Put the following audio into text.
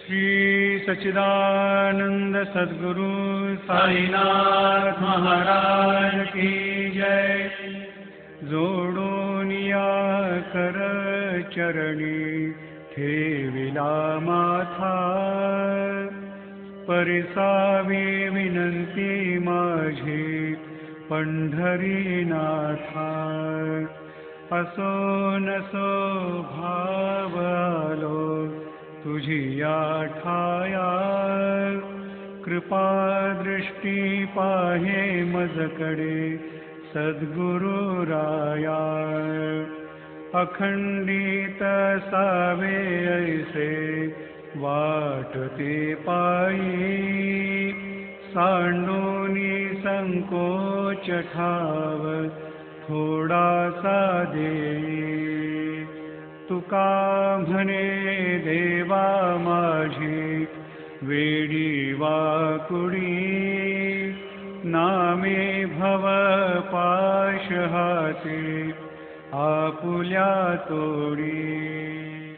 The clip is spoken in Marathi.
श्री सच्चिदानंद सद्गुरु साईनाथ महाराज की जय। जोडून या कर चरणी ठेविला माथा, परिसावी विनंती माझी पंढरीनाथा। असो नसो भाव आलो तुझी या ठाया, कृपा दृष्टी पाहे मजकडे सद्गुरु राया। अखंडित सावे ऐसे वाटते पायी, सांडूनी संकोच ठाव थोडासा देई। तुका म्हणे देवा माझी वेडी वाकुडी, नामे भव पाश हाती आपुल्या तोडी।